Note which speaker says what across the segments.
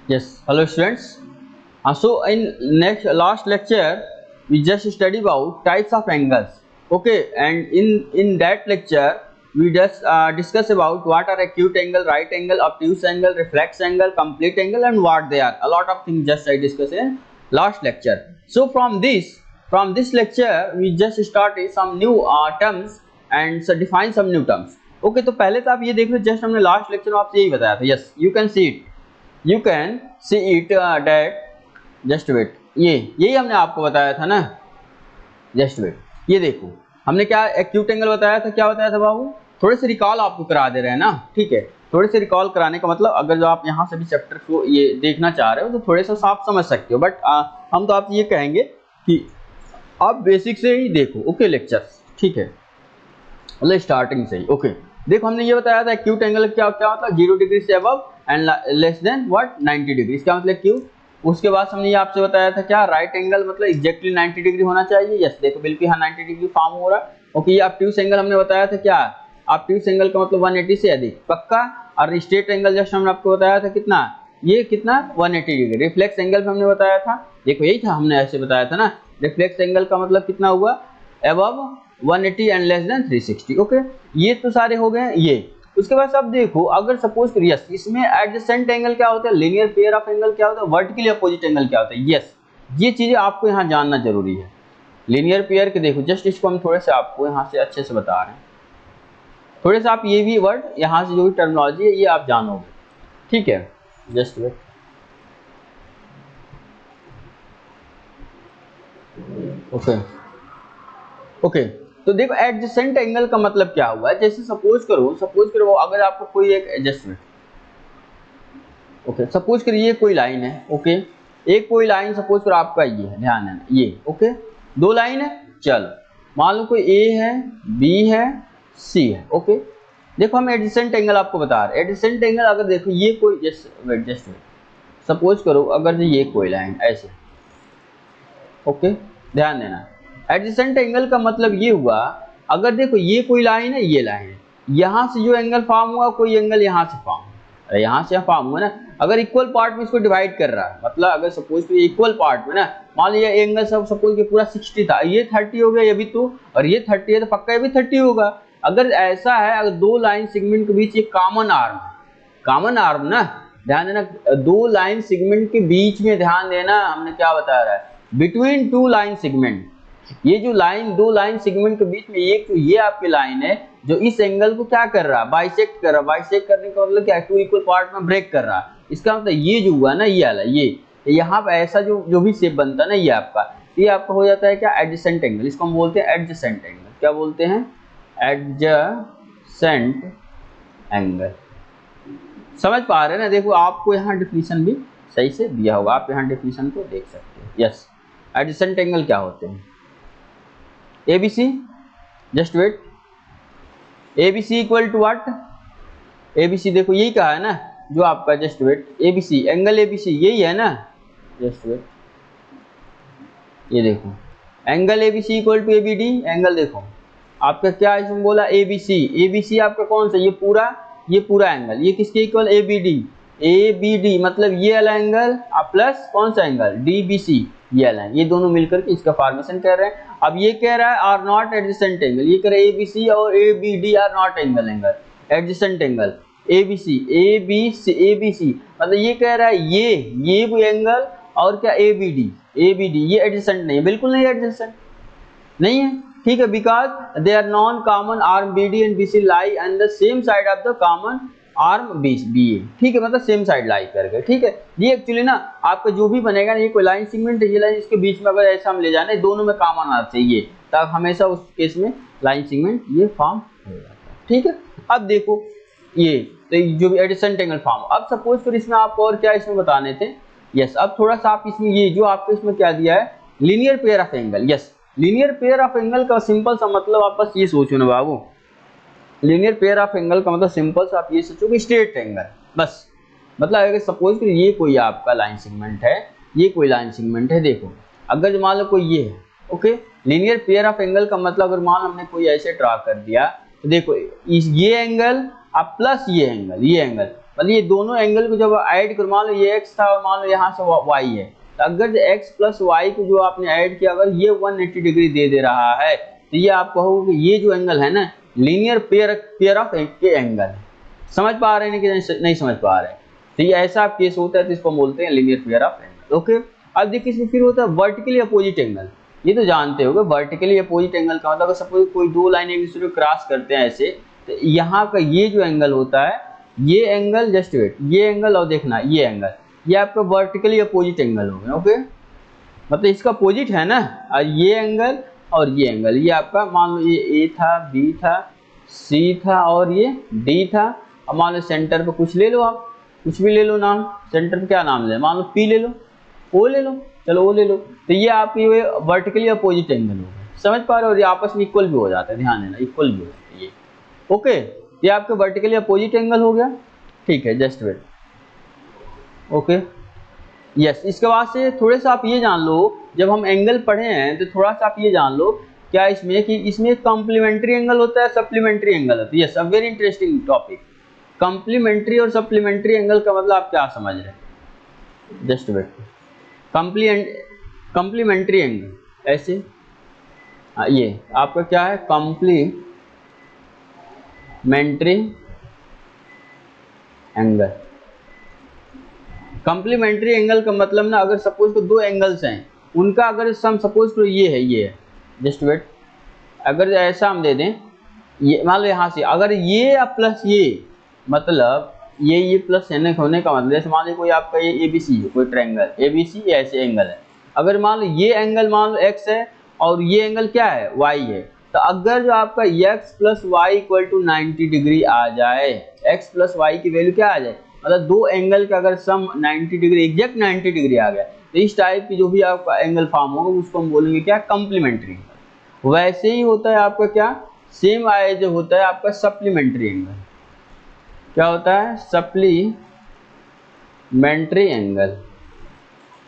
Speaker 1: Yes, hello students. So in last lecture we just study about types of angles. Okay, and in that lecture we just discuss about what are acute angle, right angle, obtuse angle, reflex angle, complete angle, and what they are. A lot of things just I discussed in last lecture. So from this lecture we just started some new terms and so define some new terms. Okay, तो पहले तो आप ये देख लो, just हमने last lecture में आपसे यही बताया था. Yes, you can see it date. Just wait, यही हमने आपको बताया था ना. जस्ट वेट, ये देखो हमने क्या एक्यूट एंगल बताया था. क्या बताया था बाबू? थोड़े से रिकॉल आपको करा दे रहे हैं ना. ठीक है, थोड़े से रिकॉल कराने का मतलब अगर जो आप यहाँ से भी चैप्टर को ये देखना चाह रहे हो तो थोड़े से आप समझ सकते हो. बट हम तो आपसे ये कहेंगे कि आप बेसिक से ही देखो. ओके लेक्चर, ठीक है, मतलब स्टार्टिंग से ही. ओके देखो, हमने ये बताया था एक्यूट एंगल क्या क्या मतलब 0 डिग्री से above and less than what 90 degree. क्या मतलब क्यू. उसके बाद हमने ये आपसे बताया था क्या राइट एंगल मतलब एग्जैक्टली 90 डिग्री होना चाहिए. यस देखो बिल्कुल यहाँ 90 डिग्री फॉर्म हो रहा है. ओके, ये ऑब्ट्यूज एंगल हमने बताया था क्या. ऑब्ट्यूज एंगल का मतलब 180 से अधिक पक्का. और स्ट्रेट एंगल जस्ट हमने आपको बताया था कितना, ये कितना 180 डिग्री. रिफ्लेक्स एंगल भी हमने बताया था. देखो यही था, हमने ऐसे बताया था ना. रिफ्लेक्स एंगल का मतलब कितना हुआ, above 180 and less than 360. Okay, ये तो सारे हो गए ये. उसके बाद अब देखो, अगर सपोज करिए यस इसमें एडजेसेंट एंगल क्या होता है, लीनियर पेयर ऑफ एंगल क्या होता है, वर्टिकली अपोजिट एंगल क्या होता है. यस, ये चीजें आपको यहाँ जानना जरूरी है. लीनियर पेयर के देखो जस्ट इसको हम थोड़े से आपको यहाँ से अच्छे से बता रहे हैं. थोड़े से आप ये भी वर्ड यहाँ से जो भी टर्मिनोलॉजी है ये आप जानोगे. ठीक है, जस्ट वेट. ओके, तो देखो एडजेसेंट एंगल का मतलब क्या हुआ है. जैसे सपोज करो अगर आपको कोई एक एडजस्टमेंट, ओके सपोज करिए कोई लाइन है. ओके, एक कोई लाइन सपोज करो आपका ये है, ध्यान देना ये. ओके, दो लाइन है. चलो मान लो कोई ए है, बी है, सी है. ओके, देखो हम एडजेसेंट एंगल आपको बता रहे हैं. एडजेसेंट एंगल अगर देखो ये कोई जस्ट वेट सपोज करो अगर ये कोई लाइन ऐसे. ओके, ध्यान देना एडजेसेंट एंगल का मतलब ये हुआ, अगर देखो ये कोई लाइन है, ये लाइन है, यहाँ से जो एंगल फॉर्म हुआ कोई एंगल यहाँ से फॉर्म हुआ, यहाँ से फॉर्म हुआ ना. अगर इक्वल पार्ट में इसको डिवाइड कर रहा है, मतलब अगर सपोज इक्वल पार्ट में ना, मान लीजिए एंगल सब सपोज पूरा 60 था, ये 30 हो गया ये भी तो, और ये 30 है तो पक्का ये भी 30 होगा. अगर ऐसा है, अगर दो लाइन सेगमेंट के बीच एक कॉमन आर्म ना, ध्यान देना, दो लाइन सेगमेंट के बीच में ध्यान देना, हमने क्या बता रहा है, बिटवीन टू लाइन सेगमेंट. ये जो लाइन दो लाइन सेगमेंट के बीच में एक तो ये आपकी लाइन है जो इस एंगल को क्या कर रहा है, बाइसेक्ट कर रहा है. बाइसेक्ट करने का मतलब क्या है, टू इक्वल पार्ट में ब्रेक कर रहा है. इसका मतलब ये जो हुआ ना, ये वाला ये यहाँ पे ऐसा जो भी शेप बनता है ना, ये आपका हो जाता है क्या, एडजेसेंट एंगल. इसको हम बोलते हैं एडजेसेंट एंगल. क्या बोलते हैं, एडजेसेंट एंगल. समझ पा रहे हैं ना. देखो आपको यहाँ डिफिनीशन भी सही से दिया होगा, आप यहाँ डिफिनीशन को देख सकते हैं. यस, एडजेसेंट एंगल क्या होते हैं. ABC, just wait, ABC equal to what, ABC देखो यही कहा है ना जो आपका, just wait, ABC angle ABC यही है ना. जस्ट वेट, ये देखो angle ABC equal to ABD. Angle देखो आपका क्या इसमें बोला, ABC आपका कौन सा, ये पूरा एंगल, ये किसके इक्वल, ABD मतलब ये वाला एंगल प्लस कौन सा एंगल, DBC ये वाला, ये दोनों मिलकर के इसका फॉर्मेशन कर रहे हैं. अब ये कह रहा है आर नॉट एडजेसेंट एंगल, ये कह रहा है ABC और ABD are not angle adjacent angle. ABC मतलब ये कह रहा है ये कोई एंगल और क्या ABD ये एडजेसेंट नहीं है, बिल्कुल नहीं एडजेसेंट नहीं है. ठीक है, because they are non common arm BD and BC lie on the same side of the common arm BA. ठीक है, मतलब सेम साइड लाई करके. ठीक है, ये एक्चुअली ना आपका जो भी बनेगा ना, ये कोई लाइन सेगमेंट है, ये लाइन इसके बीच में अगर ऐसा हम ले जाए, दोनों में कॉमन आर्म चाहिए, तब हमेशा उस केस में लाइन सेगमेंट ये फॉर्म हो जाता है. ठीक है, अब देखो ये तो जो भी एडजेसेंट एंगल फॉर्म. अब सपोज फिर इसमें आप और क्या इसमें बताने थे. यस, अब थोड़ा सा आप इसमें ये जो आपको इसमें क्या दिया है, linear pair of angle. Yes, linear pair of angle का सिंपल सा मतलब आप बस ये सोचो ना बाबू, लीनियर पेयर ऑफ एंगल का मतलब सिंपल सा आप ये सोचो कि स्ट्रेट एंगल. बस मतलब अगर सपोज कि ये कोई आपका लाइन सेगमेंट है, ये कोई लाइन सेगमेंट है, देखो अगर मान लो कोई ये है. Okay, linear pair of angle का मतलब अगर मान लो हमने कोई ऐसे ड्रा कर दिया, तो देखो ये एंगल अब प्लस ये एंगल मतलब ये दोनों एंगल को जब ऐड करो, मान लो ये x था और मान लो यहाँ से y है, तो अगर x प्लस वाई को जो आपने ऐड किया अगर ये 180 डिग्री दे रहा है तो ये आप कहोगे कि ये जो एंगल है ना लीनियर पेयर ऑफ के एंगल है। समझ पा रहे हैं कि नहीं समझ पा रहे हैं? तो ये ऐसा केस होता है तो इसको बोलते हैं linear pair of angle. Okay, अब देखिए इसमें फिर होता है वर्टिकली अपोजिट एंगल। ये तो जानते होगे वर्टिकली अपोजिट एंगल का मतलब अगर सपोज कोई दो लाइन एक दूसरे को क्रॉस करते हैं ऐसे, तो यहाँ का ये जो एंगल होता है ये एंगल, जस्ट वेट, ये एंगल और देखना ये एंगल, ये आपका वर्टिकली अपोजिट एंगल हो गया। ओके, मतलब इसका अपोजिट है ना, और ये एंगल और ये एंगल, ये आपका मान लो ये ए था, बी था, सी था और ये डी था। अब मान लो सेंटर पे कुछ ले लो, आप कुछ भी ले लो नाम, सेंटर पे क्या नाम ले, मान लो पी ले लो, ओ ले लो, चलो ओ ले लो, तो ये आपकी वर्टिकली अपोजिट एंगल हो गया। समझ पा रहे हो? और ये आपस में इक्वल भी हो जाता है, ध्यान देना इक्वल भी हो जाता है ये। ओके, ये आपके वर्टिकली अपोजिट एंगल हो गया। ठीक है, जस्ट वेट। ओके, यस, इसके बाद से थोड़े सा आप ये जान लो, जब हम एंगल पढ़े हैं तो थोड़ा सा आप ये जान लो क्या इसमें कि इसमें कॉम्प्लीमेंट्री एंगल होता है, सप्लीमेंट्री एंगल होता है। Yes, a very interesting topic. Complementary और सप्लीमेंट्री एंगल का मतलब आप क्या समझ रहे हैं? Just wait. कॉम्प्लीमेंट्री एंगल ऐसे, ये आपका क्या है, कॉम्प्लीमेंट्री एंगल। कॉम्प्लीमेंट्री एंगल का मतलब ना, अगर सपोज को दो एंगल्स हैं उनका अगर सम सपोज को ये है, जस्ट वेट, अगर ऐसा हम दे दें, ये मान लो यहाँ से अगर ये प्लस ये, मतलब ये प्लस एन होने का मतलब जैसे मान लो कोई आपका ये ए बी सी है, कोई ट्रायंगल ए बी सी ऐसे एंगल है, अगर मान लो ये एंगल मान लो x है और ये एंगल क्या है, y है, तो अगर जो आपका x plus Y equal to 90 degree आ जाए, x प्लस वाई की वैल्यू क्या आ जाए, मतलब दो एंगल का अगर सम 90 डिग्री, एग्जैक्ट 90 डिग्री आ गया, तो इस टाइप की जो भी आपका एंगल फॉर्म होगा उसको हम बोलेंगे क्या, कॉम्प्लीमेंट्री। वैसे ही होता है आपका क्या, सेम एज होता है आपका सप्लीमेंट्री एंगल। क्या होता है, सप्लीमेंट्री एंगल।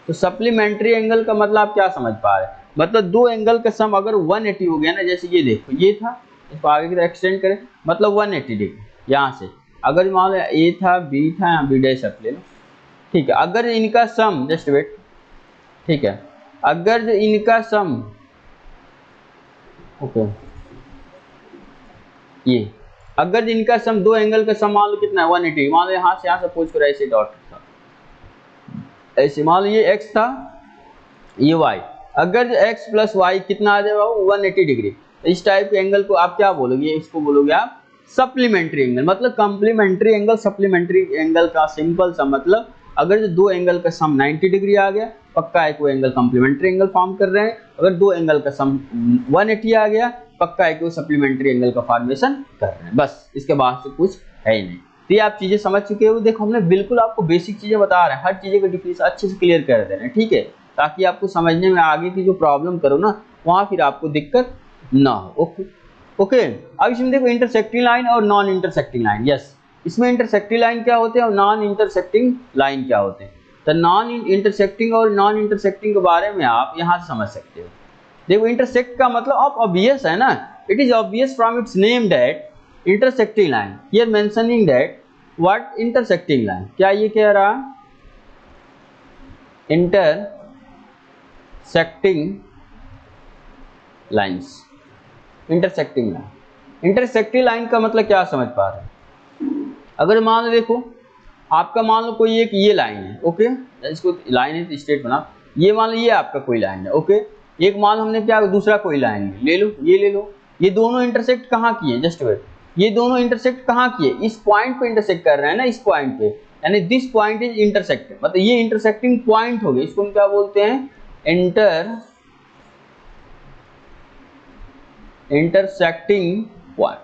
Speaker 1: तो सप्लीमेंट्री एंगल का मतलब आप क्या समझ पा रहे हैं, मतलब दो एंगल का सम अगर 180 हो गया ना, जैसे ये देखो ये था, इसको आगे की तरफ एक्सटेंड करें, मतलब 180 डिग्री यहाँ से, अगर मान लो ए था, बी था, यहाँ बी डैश आप ले लो, ठीक है, अगर इनका सम, जस्ट वेट, ठीक है, अगर इनका सम, ओके, ये अगर इनका सम दो एंगल का सम मान लो कितना है 180, मान लो यहाँ से यहाँ सपोज करो ऐसे डॉट था, ऐसे मान लो ये x था ये y, अगर x प्लस वाई कितना आ जाएगा 180 डिग्री, तो इस टाइप के एंगल को आप क्या बोलोगे, इसको बोलोगे आप सप्लीमेंट्री एंगल। मतलब कॉम्प्लीमेंट्री एंगल सप्लीमेंट्री एंगल का सिंपल सा मतलब, अगर जो दो एंगल का सम 90 डिग्री आ गया पक्का है कोई एंगल कॉम्प्लीमेंट्री एंगल फॉर्म कर रहे हैं, अगर दो एंगल का सम 180 आ गया पक्का है कि सप्लीमेंट्री एंगल का फॉर्मेशन कर रहे हैं। बस इसके बाद से कुछ है ही नहीं। तो ये आप चीजें समझ चुके हो। देखो हमने बिल्कुल आपको बेसिक चीजें बता रहे हैं, हर चीजें का डिफरेंस अच्छे से क्लियर कर दे रहे हैं, ठीक है, ताकि आपको समझने में आगे की जो प्रॉब्लम करो ना वहाँ फिर आपको दिक्कत ना हो। ओके ओके, अब इसमें देखो इंटरसेक्टिंग लाइन और नॉन इंटरसेक्टिंग लाइन। यस, इसमें इंटरसेक्टिंग लाइन क्या होते हैं और नॉन इंटरसेक्टिंग लाइन क्या होते हैं। तो नॉन इंटरसेक्टिंग और नॉन इंटरसेक्टिंग के बारे में आप यहाँ से समझ सकते हो। देखो इंटरसेक्ट का मतलब आप ऑब्वियस है ना, it is obvious from its name that intersecting line, here mentioning that what intersecting line, क्या ये कह रहा, intersecting lines, intersecting line. Intersecting line का मतलब क्या समझ पा रहे हैं, अगर मान लो देखो आपका मान लो कोई एक ये लाइन है, ओके, इसको लाइन है स्ट्रेट बना, ये मान लो ये आपका कोई लाइन है, ओके, एक मान लो हमने क्या दूसरा कोई लाइन ले लो, ये ले लो, ये दोनों इंटरसेक्ट कहाँ किए, जस्ट वेट, ये दोनों इंटरसेक्ट कहाँ किए, इस पॉइंट पे इंटरसेक्ट कर रहे हैं ना, इस पॉइंट पे, यानी दिस पॉइंट इज इंटरसेक्ट, मतलब ये इंटरसेक्टिंग पॉइंट हो गया, इसको हम क्या बोलते हैं, इंटरसेक्टिंग पॉइंट।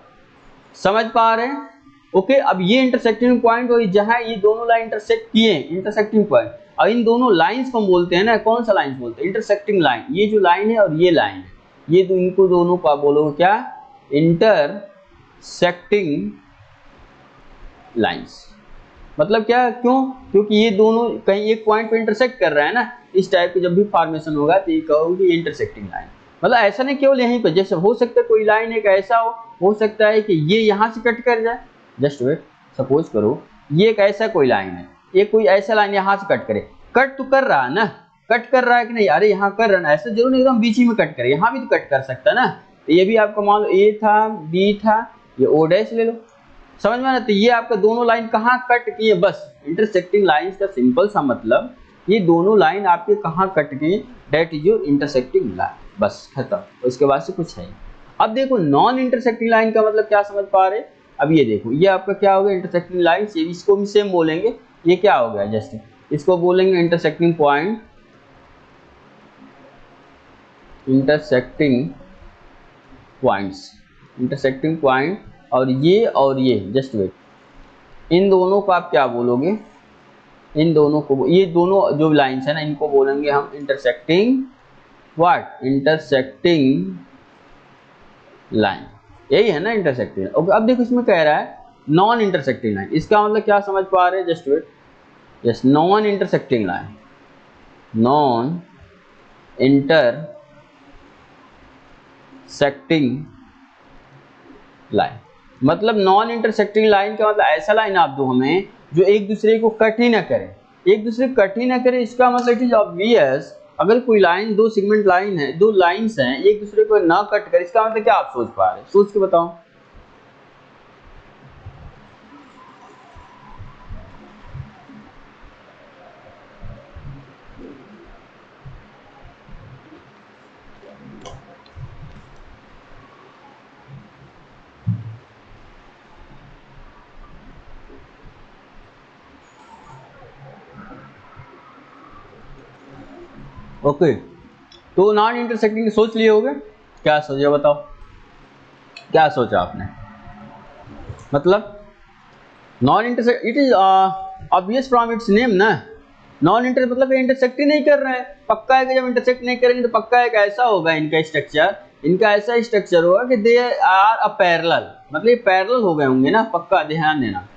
Speaker 1: समझ पा रहे हैं? ओके, अब ये इंटरसेक्टिंग पॉइंट हो जहां ये दोनों लाइन इंटरसेक्ट किए, इंटरसेक्टिंग पॉइंट। अब इन दोनों लाइंस को हम बोलते हैं ना, कौन सा लाइन बोलते हैं, इंटरसेक्टिंग लाइन। ये जो लाइन है और ये लाइन है, ये तो इनको दोनों का बोलोगे क्या, इंटरसेक्टिंग लाइंस। मतलब क्या, क्यों, क्योंकि ये दोनों कहीं एक पॉइंट पे इंटरसेक्ट कर रहा है ना, इस टाइप के जब भी फॉर्मेशन होगा तो ये कहोगे इंटरसेक्टिंग लाइन। मतलब ऐसा नहीं केवल यहीं पर, जैसे हो सकता है कोई लाइन एक ऐसा हो सकता है कि ये यहाँ से कट कर जाए, जस्ट वेट, सपोज करो ये एक ऐसा कोई लाइन है, ये कोई ऐसा लाइन यहाँ से कट करे, कट तो कर रहा है ना, कट कर रहा है कि नहीं, अरे यहाँ कर रहा है ना, ऐसा जरूर नहीं एकदम बीच ही में कट करे, यहाँ भी तो कट कर सकता है ना। तो ये भी आपका मान लो ए था, बी था, ये ओ डैश ले लो, समझ में ना। तो ये आपका दोनों लाइन कहाँ कट किए, बस इंटरसेक्टिंग लाइंस का सिंपल सा मतलब ये दोनों लाइन आपके कहाँ कट गई, that is your intersecting line, बस खत्म, उसके बाद से कुछ है। अब देखो नॉन इंटरसेक्टिंग लाइन का मतलब क्या समझ पा रहे, अब ये देखो ये आपका क्या हो गया इंटरसेक्टिंग लाइन, इसको भी सेम बोलेंगे, ये क्या हो गया जस्ट इसको बोलेंगे intersecting point, intersecting points, intersecting point, और ये जस्ट वेट, इन दोनों को आप क्या बोलोगे, इन दोनों को, ये दोनों जो लाइंस है ना इनको बोलेंगे हम इंटरसेक्टिंग व्हाट, इंटरसेक्टिंग लाइन, यही है ना इंटरसेक्टिंग। ओके अब देखो इसमें कह रहा है नॉन इंटरसेक्टिंग लाइन, इसका मतलब क्या समझ पा रहे हैं, just wait, yes non intersecting line, non intersecting line, मतलब नॉन इंटरसेक्टिंग लाइन का मतलब ऐसा लाइन आप दो हमें जो एक दूसरे को कट ही ना करे, एक दूसरे को कट ही ना करे, इसका मतलब इट इज ऑब्वियस अगर कोई लाइन, दो सेगमेंट लाइन है, दो लाइंस हैं एक दूसरे को ना कट करे, इसका मतलब क्या आप सोच पा रहे हैं, सोच के बताओ। ओके तो नॉन इंटरसेक्टिंग सोच लिए होगे, क्या सोचे बताओ, क्या सोचा आपने, मतलब non intersect, it is obvious from its name ना, नॉन इंटर मतलब इंटरसेक्ट ही नहीं कर रहा है, पक्का है कि जब इंटरसेक्ट नहीं करेंगे तो पक्का एक ऐसा होगा इनका स्ट्रक्चर, इनका ऐसा स्ट्रक्चर होगा कि दे आर अ पैरेलल, मतलब ये पैरेलल हो गए होंगे ना, पक्का ध्यान देना,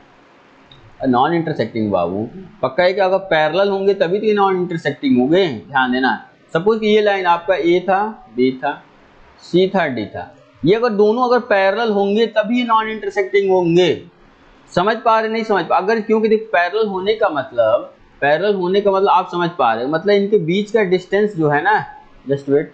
Speaker 1: नॉन इंटरसेक्टिंग बाबू पक्का है कि अगर पैरेलल होंगे तभी तो ये नॉन इंटरसेक्टिंग हो गए, ध्यान देना। सपोज कि ये लाइन आपका ए था, बी था, सी था, डी था, ये अगर दोनों अगर पैरेलल होंगे तभी नॉन इंटरसेक्टिंग होंगे, समझ पा रहे नहीं समझ पा, अगर क्योंकि देखो पैरेलल होने का मतलब, पैरेलल होने का मतलब आप समझ पा रहे हो, मतलब इनके बीच का डिस्टेंस जो है ना, जस्ट वेट,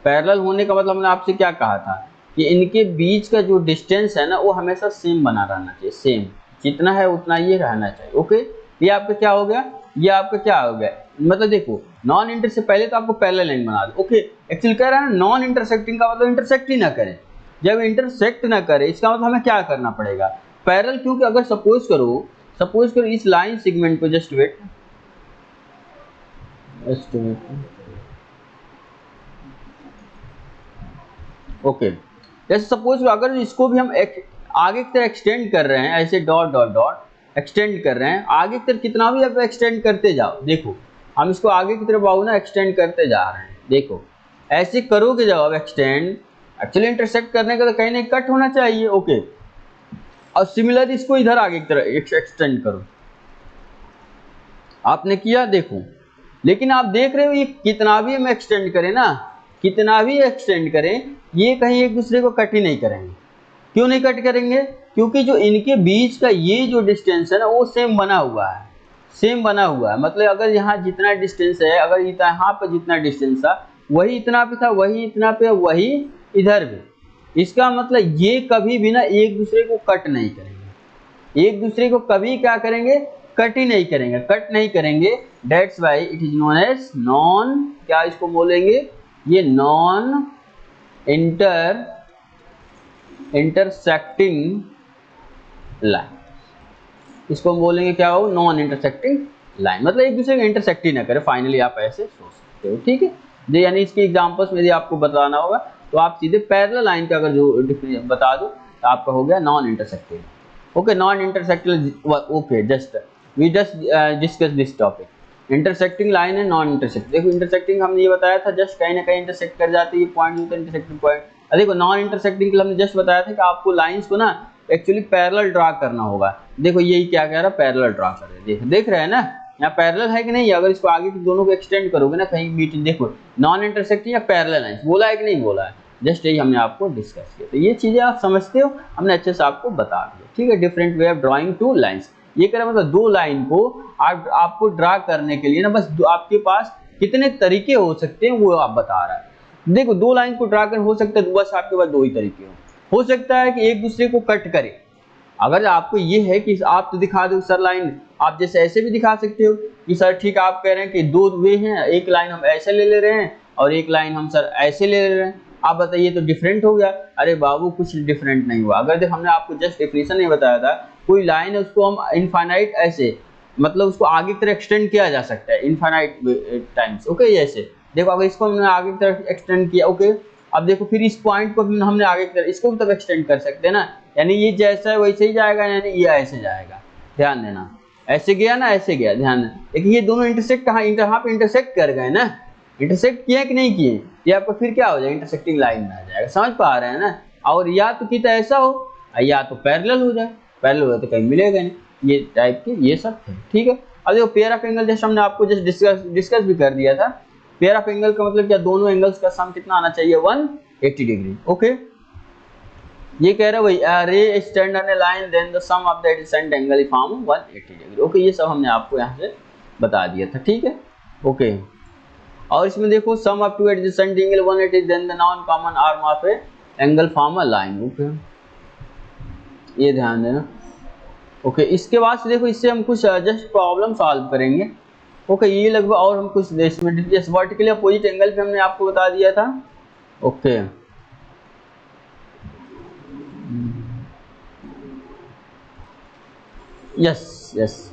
Speaker 1: पैरेलल होने का मतलब हमने आपसे क्या कहा था कि इनके बीच का जो डिस्टेंस है ना वो हमेशा सेम बना रहना चाहिए, सेम जितना है उतना ये रहना चाहिए। ओके ये आपका क्या हो गया, ये आपका क्या हो गया, मतलब देखो नॉन इंटर से पहले तो आपको पैरेलल लाइन बना दो। ओके एक्चुअली कह रहा है नॉन इंटरसेक्टिंग का मतलब इंटरसेक्ट ही ना करे, जब इंटरसेक्ट ना करे इसका मतलब हमें क्या करना पड़ेगा, पैरेलल, क्योंकि अगर सपोज करो इस लाइन सेगमेंट को, जस्ट वेट, ओके जैसे सपोज अगर इसको भी हम आगे की तरफ एक्सटेंड कर रहे हैं, ऐसे डॉट डॉट डॉट एक्सटेंड कर रहे हैं आगे की तरफ, कितना भी आप एक्सटेंड करते जाओ, देखो हम इसको आगे की तरफ आओ ना एक्सटेंड करते जा रहे हैं, देखो ऐसे करोगे जब आप एक्सटेंड, एक्चुअली इंटरसेक्ट करने का तो कहीं नहीं कट होना चाहिए। ओके और सिमिलर इसको इधर आगे की तरफ एक्सटेंड करो, आपने किया देखो, लेकिन आप देख रहे हो ये कितना भी हम एक्सटेंड करें ना, कितना भी एक्सटेंड करें ये कहीं एक दूसरे को कट ही नहीं करेंगे। क्यों नहीं कट करेंगे, क्योंकि जो इनके बीच का ये जो डिस्टेंस है ना वो सेम बना हुआ है, सेम बना हुआ है, मतलब अगर यहाँ जितना डिस्टेंस है, अगर यहाँ पर जितना डिस्टेंस था वही इतना पे था, वही इतना पे, वही इधर भी, इसका मतलब ये कभी भी ना एक दूसरे को कट नहीं करेंगे, एक दूसरे को कभी क्या करेंगे, कट ही नहीं करेंगे, कट नहीं करेंगे, that's why it is known as non, क्या इसको बोलेंगे, ये नॉन इंटरसेक्टिंग लाइन, इसको हम बोलेंगे क्या हो, नॉन इंटरसेक्टिंग लाइन, मतलब एक दूसरे को इंटरसेक्ट ही ना करे, फाइनली आप ऐसे सोच सकते हो। ठीक है जी, यानी इसके एग्जांपल्स में यदि आपको बताना होगा तो आप सीधे पैरेलल लाइन का अगर जो बता दो तो आपका हो गया non intersecting. Okay non intersecting, okay just we discuss this topic, intersecting line है नॉन इंटरसेक्टिंग। देखो इंटरसेक्टिंग हमने ये बताया था जस्ट कहीं ना कहीं इंटरसेक्ट कर जाती है, पॉइंट होता है इंटरसेक्टिंग पॉइंट। देखो नॉन इंटरसेक्टिंग के लिए हमने जस्ट बताया था कि आपको लाइंस को ना एक्चुअली पैरेलल ड्रा करना होगा। देखो यही क्या कह रहा है, पैरेलल ड्रा कर रहे हैं, देख रहे हैं ना यहाँ पैरेलल है कि नहीं, अगर इसको आगे दोनों को एक्सटेंड करोगे ना कहीं बीच, देखो नॉन इंटरसेक्टिंग या पैरेलल लाइंस बोला है कि नहीं बोला है, जस्ट यही हमने आपको डिस्कस किया। तो ये चीज़ें आप समझते हो, हमने अच्छे से आपको बता दिया, ठीक है। Different way of drawing two lines, ये कह रहा मतलब दो लाइन को आपको ड्रा करने के लिए ना बस आपके पास कितने तरीके हो सकते हैं वो आप बता रहा है। देखो दो लाइन को ड्रा कर हो सकता है बस आपके पास दो ही तरीके हो सकता है कि एक दूसरे को कट करे। अगर आपको ये है कि आप तो दिखा दो सर लाइन, आप जैसे ऐसे भी दिखा सकते हो कि सर ठीक है आप कह रहे हैं कि दो वे हैं, एक लाइन हम ऐसे ले रहे हैं और एक लाइन हम सर ऐसे ले रहे हैं, आप बताइए तो डिफरेंट हो गया। अरे बाबू कुछ डिफरेंट नहीं हुआ। अगर देख हमने आपको जस्ट डेफिनेशन नहीं बताया था, कोई लाइन है उसको हम इनफाइनाइट ऐसे मतलब उसको आगे की तरफ एक्सटेंड किया जा सकता है इनफाइनाइट टाइम्स, ओके। ऐसे देखो अगर इसको हमने आगे की तरफ एक्सटेंड किया, ओके। अब देखो फिर इस पॉइंट को हमने आगे की तरफ इसको भी तब एक्सटेंड कर सकते हैं ना, यानी ये जैसा है वैसे ही जाएगा, यानी ये ऐसे जाएगा। ध्यान देना, ऐसे गया ना ऐसे गया, ध्यान देना। लेकिन ये दोनों इंटरसेक्ट कहाँ पे इंटरसेक्ट कर गए ना, इंटरसेक्ट किए कि नहीं किए, ये आपका फिर क्या हो जाएगा इंटरसेक्टिंग लाइन में आ जाएगा, समझ पा रहे हैं ना। और या तो कितना ऐसा हो या तो पैरेलल हो जाए, पैरेलल हो तो कहीं मिलेगा नहीं, ये टाइप के ये सब थे, ठीक है। अब देखो पेयर ऑफ एंगल जैसे हमने आपको जस्ट डिस्कस भी कर दिया था। पेयर ऑफ एंगल का मतलब क्या, दोनों एंगल्स का सम कितना आना चाहिए 180 डिग्री, ओके। ये कह रहा है भाई ray stand on a line then the sum of the adjacent angle form 180 degree, okay. ये सब हमने आपको यहाँ से बता दिया था, ठीक है, ओके। और इसमें देखो sum of two adjacent angle 180 then the non common arm of a angle form a line, okay. ये ध्यान देना, ओके। इसके बाद से देखो इससे हम कुछ जस्ट प्रॉब्लम सॉल्व करेंगे, ओके। ये लगभग और हम कुछ इसमें वर्टिकली अपोजिट एंगल पे हमने आपको बता दिया था, ओके। यस यस,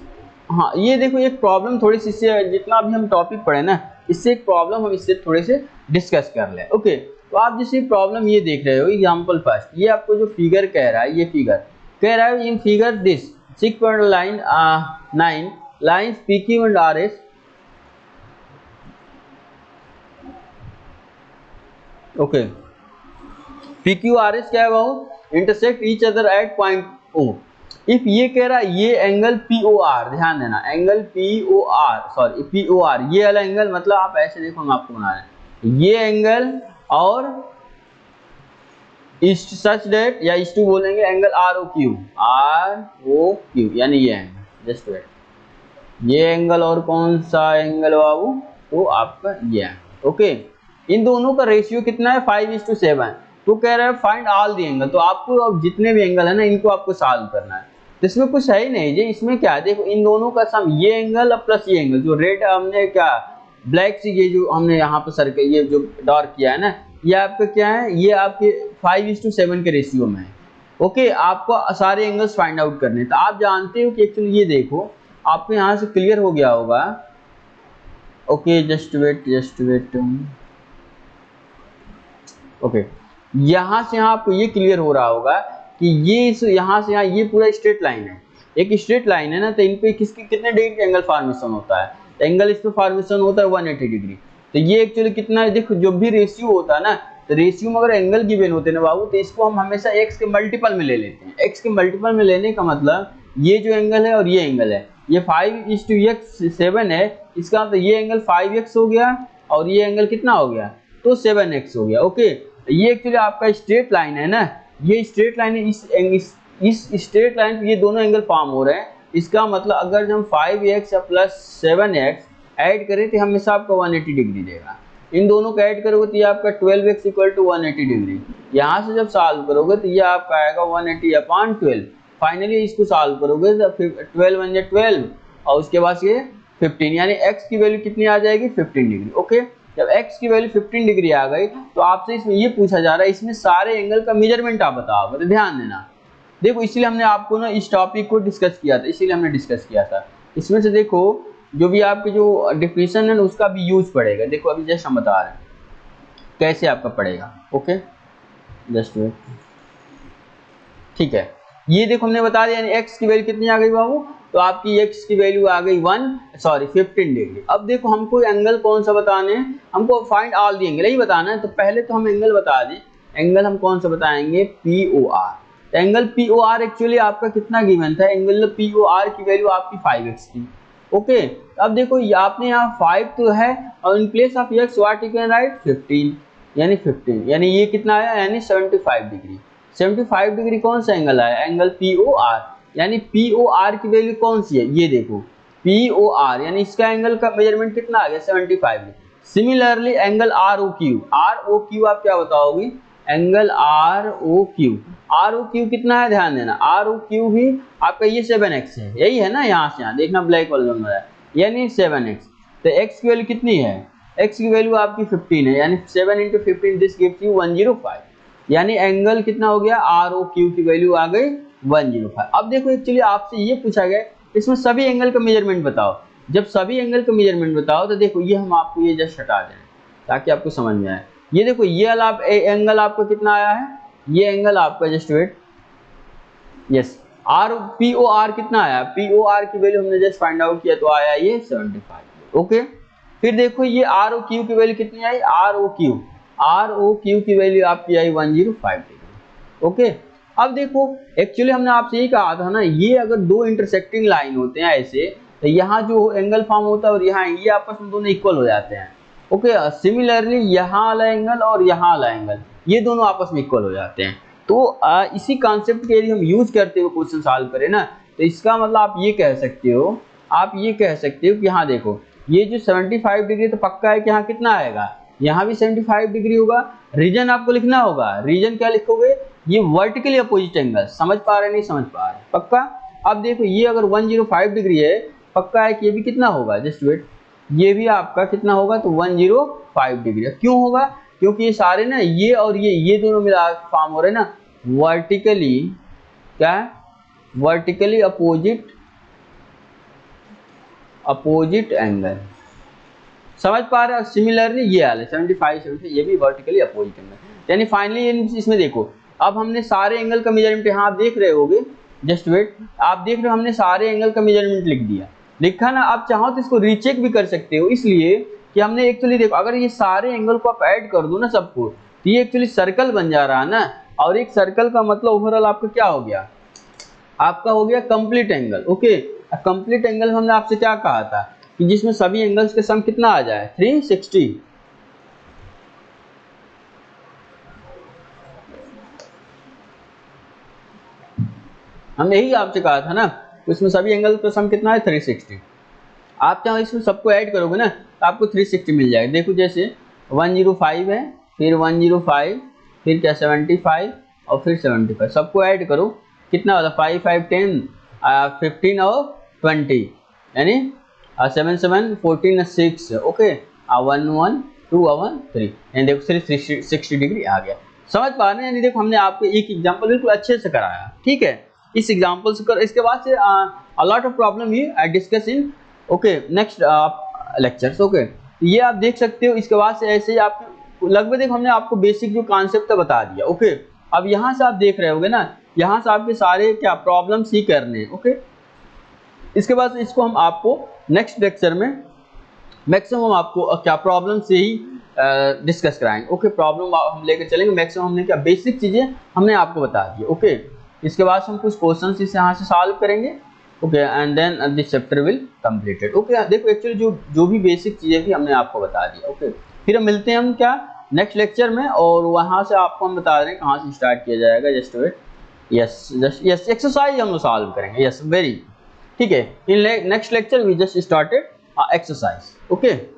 Speaker 1: हाँ ये देखो एक प्रॉब्लम थोड़ी सी, इससे जितना भी हम टॉपिक पढ़े ना इससे एक प्रॉब्लम हम इससे थोड़े से डिस्कस कर लें, ओके। तो आप जैसे प्रॉब्लम ये देख रहे हो एग्जांपल फर्स्ट, ये आपको जो फिगर कह रहा है, ये फिगर कह रहा है in figure this 6.9 lines PQ and RS, okay. PQ RS क्या है वो intersect each other at point O। If ये कह रहा है ये एंगल POR, ध्यान देना एंगल POR, सॉरी POR, ये वाला एंगल मतलब आप ऐसे देखो हम आपको बना रहे हैं ये एंगल और इस्ट सच डेट या इस टू बोलेंगे एंगल ROQ, यानी ये एंगल, जस्ट वेट, ये एंगल और कौन सा एंगल बाबू, तो आपका ये एंगल, ओके। इन दोनों का रेशियो कितना है 5:7। तो कह रहा है फाइंड ऑल द एंगल, तो आपको अब जितने भी एंगल है ना इनको आपको सॉल्व करना है। तो इसमें कुछ है ही नहीं जी, इसमें क्या है देखो इन दोनों का सम, ये एंगल प्लस ये एंगल, जो रेड हमने क्या ब्लैक से ये जो हमने यहाँ पर सर्कल ये जो डार्क किया है ना, ये आपका क्या है, ये आपके 5:7 के रेशियो में है, ओके। आपको सारे एंगल्स फाइंड आउट करने, तो आप जानते हो कि एक्चुअली ये देखो आपको यहाँ से क्लियर हो गया होगा, ओके। Just wait, okay. यहाँ से यहाँ आपको ये क्लियर हो रहा होगा कि ये यहाँ से यहाँ ये पूरा स्ट्रेट लाइन है, एक स्ट्रेट लाइन है ना, तो इन पे किसके कितने डिग्री का एंगल फॉर्मेशन होता है, तो एंगल इस पे फॉर्मेशन होता है 180 डिग्री। तो ये एक्चुअली कितना है देखो, जो भी रेशियो होता है ना, तो रेशियो में अगर एंगल गिवन होते हैं ना बाबू, तो इसको हम हमेशा x के मल्टीपल में ले लेते हैं। x के मल्टीपल में लेने का मतलब ये जो एंगल है और ये एंगल है, ये 5:7 है, इसका मतलब ये एंगल 5x हो गया और ये एंगल कितना हो गया, तो 7x हो गया, ओके। ये एक्चुअली आपका स्ट्रेट लाइन है ना, ये स्ट्रेट लाइन है, इस स्ट्रेट लाइन पे ये दोनों एंगल फॉर्म हो रहे हैं। इसका मतलब अगर हम 5x प्लस 7x ऐड करें तो हमेशा आपको 180 डिग्री देगा। इन दोनों को ऐड करोगे तो ये आपका 12x इक्वल टू 180 डिग्री। यहाँ से जब सॉल्व करोगे तो ये आपका आएगा 180/12। फाइनली इसको सॉल्व करोगे तो 12 1 12 और उसके बाद ये 15, यानी x की वैल्यू कितनी आ जाएगी 15 डिग्री, ओके। जब x की वैल्यू 15 डिग्री आ गई तो आपसे इसमें ये पूछा जा रहा है इसमें सारे एंगल का मेजरमेंट आप बताओगे, तो ध्यान देना। देखो इसलिए हमने आपको ना इस टॉपिक को डिस्कस किया था, इसीलिए हमने डिस्कस किया था। इसमें से देखो जो भी आपके जो डिफिनेशन है ना उसका भी यूज पड़ेगा। देखो अभी जस्ट हम बता रहे हैं कैसे आपका पड़ेगा, ओके। जस्ट वेट, ठीक है। ये देखो हमने बता दिया x की वैल्यू कितनी आ गई बाबू, तो आपकी x की वैल्यू आ गई 15 डिग्री। अब देखो हमको एंगल कौन सा बताने हैं, हमको फाइंड ऑल द एंगल ही बताना है। तो पहले तो हम एंगल बता दें, एंगल हम कौन सा बताएंगे POR। तो एंगल POR एक्चुअली आपका कितना गिवन था, एंगल POR की वैल्यू आपकी 5x थी, ओके। अब देखो आपने यहाँ 5 तो है और in place of x what you can write 15, यानी 15, यानी ये कितना आया, यानी 75 डिग्री। 75 डिग्री कौन सा एंगल आया, एंगल POR, यानी POR की वैल्यू कौन सी है, ये देखो POR, यानी इसका एंगल का मेजरमेंट कितना आ गया, 75 degree. Similarly angle ROQ, ROQ आप क्या बताओगे, एंगल ROQ कितना है, ध्यान देना, ROQ भी आपका ये 7x है, यही है ना, यहाँ से यहाँ देखना ब्लैक वाला जोन है, यानी 7x। तो x की वैल्यू कितनी है, x की वैल्यू आपकी 15 है, यानी 7 × 15 दिस गिव्स यू 105, यानी एंगल कितना हो गया, ROQ की वैल्यू आ गई 105। अब देखो एक्चुअली आपसे ये पूछा गया इसमें सभी एंगल का मेजरमेंट बताओ। जब सभी एंगल का मेजरमेंट बताओ तो देखो ये हम आपको ये जस्ट हटा दें ताकि आपको समझ में आए। ये देखो ये एंगल आपका कितना आया है, ये एंगल आपका जस्ट वेट, यस POR कितना आया, POR की वैल्यू हमने जस्ट फाइंड आउट किया तो आया ये 75। ओके, फिर देखो ये ROQ की वैल्यू कितनी आई, ROQ की वैल्यू आपकी आई 105 डिग्री। ओके, अब देखो एक्चुअली हमने आपसे ये कहा था ना, ये अगर दो इंटरसेक्टिंग लाइन होते हैं ऐसे, तो यहाँ जो एंगल फॉर्म होता है और यहाँ ये आपस में दोनों इक्वल हो जाते हैं। ओके, सिमिलरली यहाँ वाला एंगल और यहाँ वाला एंगल ये दोनों आपस में इक्वल हो जाते हैं। तो इसी कॉन्सेप्ट के यदि हम यूज करते हुए क्वेश्चन सॉल्व करें ना, तो इसका मतलब आप ये कह सकते हो, कि यहाँ देखो ये जो 75 डिग्री तो पक्का है कि यहाँ कितना आएगा, यहाँ भी 75 डिग्री होगा। रीजन आपको लिखना होगा, रीजन क्या लिखोगे, ये वर्टिकली अपोजिट एंगल। समझ पा रहे नहीं समझ पा रहे, पक्का। अब देखो ये अगर 105 डिग्री है, पक्का है कि ये भी कितना होगा, जस्ट वेट, ये भी आपका कितना होगा, तो 105 डिग्री। क्यों होगा, क्योंकि ये सारे ना ये और ये दोनों मिला फॉर्म हो रहे हैं ना वर्टिकली, क्या है, वर्टिकली अपोजिट एंगल। समझ पा रहे हो। सिमिलरली ये वाले 75 ये भी वर्टिकली अपोजिट एंगल, यानी फाइनली इसमें देखो अब हमने सारे एंगल का मेजरमेंट, यहाँ आप देख रहे होगे, जस्ट वेट, आप देख रहे हो हमने सारे एंगल का मेजरमेंट लिख दिया, लिखा ना। आप चाहो तो इसको रीचेक भी कर सकते हो, इसलिए कि हमने एक्चुअली देखो अगर ये सारे एंगल को आप ऐड कर दो ना सबको, तो ये एक्चुअली सर्कल बन जा रहा है ना, और एक सर्कल का मतलब ओवरऑल आपका क्या हो गया, आपका हो गया complete angle. Okay, complete angle हमने आपसे क्या कहा था कि जिसमें सभी एंगल्स के सम कितना आ जाए, 360। हमने यही आपसे कहा था ना, इसमें सभी एंगल का सम कितना है, 360। आप चाहो इसमें सबको ऐड करोगे ना तो आपको 360 मिल जाएगा। देखो जैसे 105 है, फिर 105, फिर क्या 75 और फिर 75, सबको ऐड करो कितना होता है, 5 5 10 15 और 20, यानी 7 7 14 6। ओके, 1 1 2 1 3, यानी देखो 360 डिग्री आ गया। समझ पा रहे हैं, यानी देखो हमने आपको एक एग्जांपल बिल्कुल अच्छे से कराया, ठीक है। इस एग्जांपल से कर, इसके बाद से a lot of problem here I discuss in okay next lectures. Okay, ये आप देख सकते हो। इसके बाद से ऐसे ही आप लगभग देखो हमने आपको बेसिक जो कॉन्सेप्ट है बता दिया। ओके, अब यहाँ से आप देख रहे होगे ना, यहाँ से आपके सारे क्या प्रॉब्लम्स ही करने हैं। ओके, इसके बाद से इसको हम आपको नेक्स्ट लेक्चर में मैक्सिमम आपको क्या प्रॉब्लम से ही डिस्कस कराएंगे। ओके, प्रॉब्लम हम लेकर चलेंगे, मैक्सिमम हमने क्या बेसिक चीजें हमने आपको बता दी। ओके, इसके बाद हम कुछ क्वेश्चंस इसे यहाँ से सॉल्व करेंगे। Okay, and then this chapter will completed. Okay, देखो एक्चुअली जो भी बेसिक चीजें भी हमने आपको बता दिया। ओके, फिर हम मिलते हैं हम क्या नेक्स्ट लेक्चर में, और वहाँ से आपको हम बता रहे हैं कहाँ से स्टार्ट किया जाएगा। जस्ट वेट, यस एक्सरसाइज हम लोग सॉल्व करेंगे। यस वेरी ठीक है, in next lecture we just started exercise. Okay.